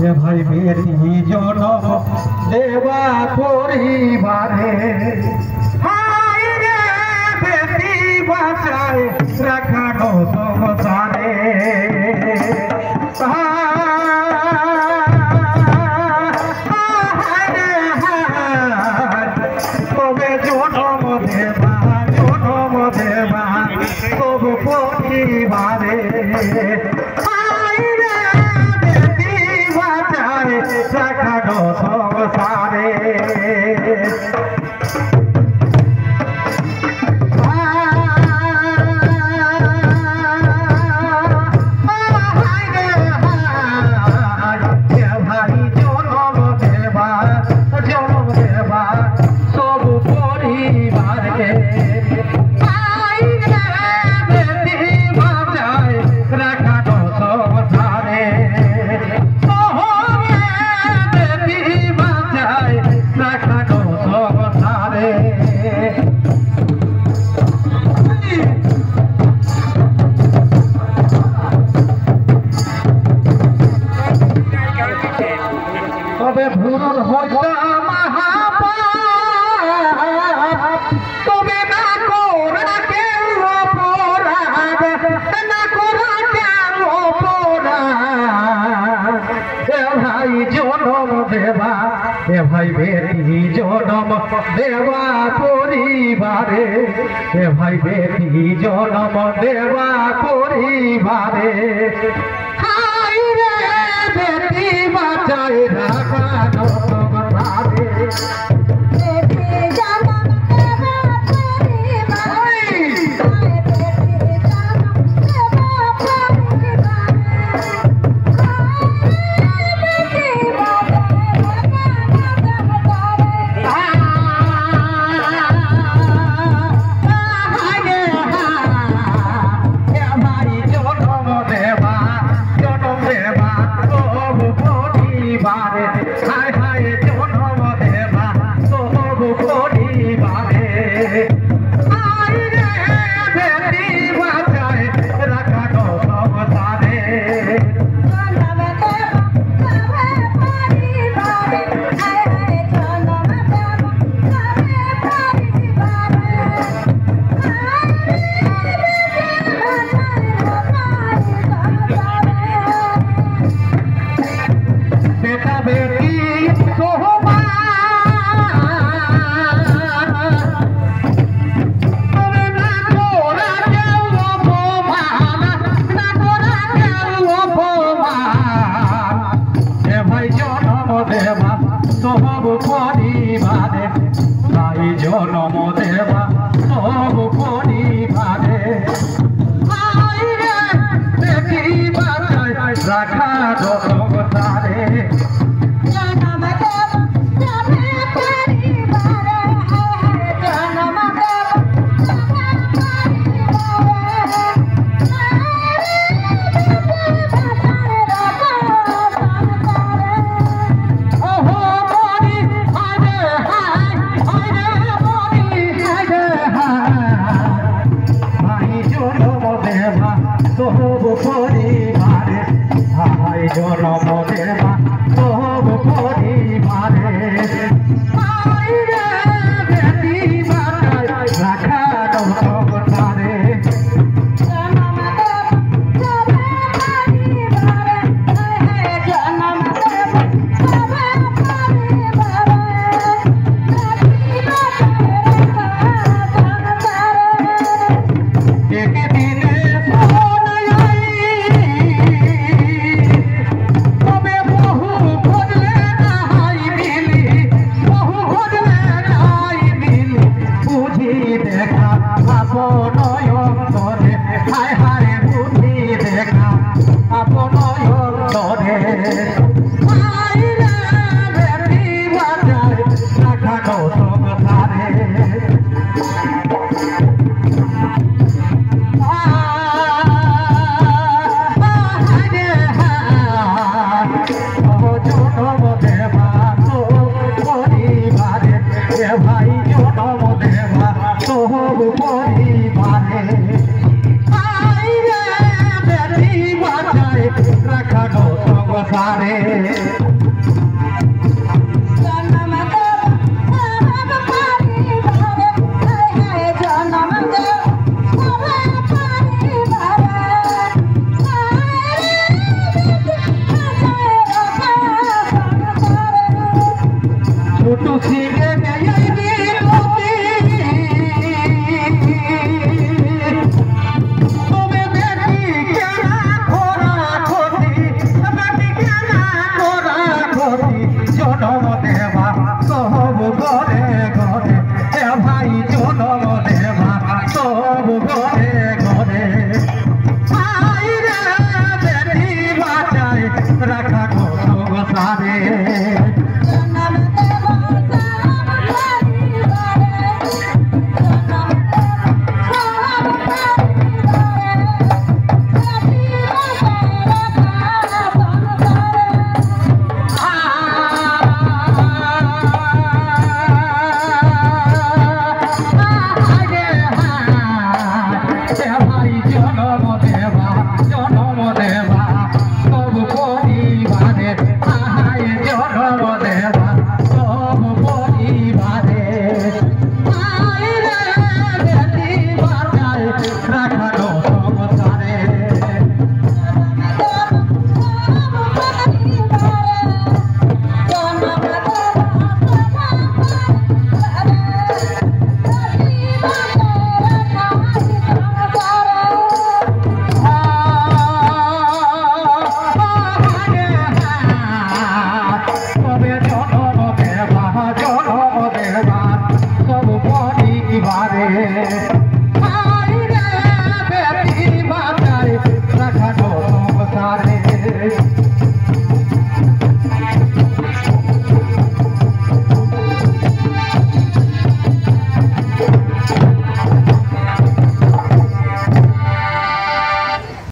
ভাই বেটি জনম দেবা পরিবারে হায় রে বেটি বাঁচায় রাখানো সংসারে তবে জনম দেবা তবু পরিবারে রাখানো সংসারে ভাই জনম দেবা সব পরিবারে রাখানো সংসারে তবে ভুল হইত তবে না করা কেউ অপরাধ না করা কেউ অপরাধ ভাই জনম দেবা ভাই বেটি জনম দেবা পরিবারে ভাই বেটি জনম দেবা পরিবারে হায় রে বেটি বাঁচায় রাখানো সংসারে হায় হায় জনম দেবা তবু পরিবারে হায় রে বেটি বাঁচায় রাখানো সংসারে বেটা বেটি ভাই জনম দেবা সব পরিবারে ভাই জনম দেবা সব পরিবারে হায় রে বেটি বাঁচায় রাখানো সংসারে সব পরিবারে ভাই জনম দেবা সব পরিবারে হায় রে বেটি বাঁচায় রাখানো সংসারে একদিনে সারে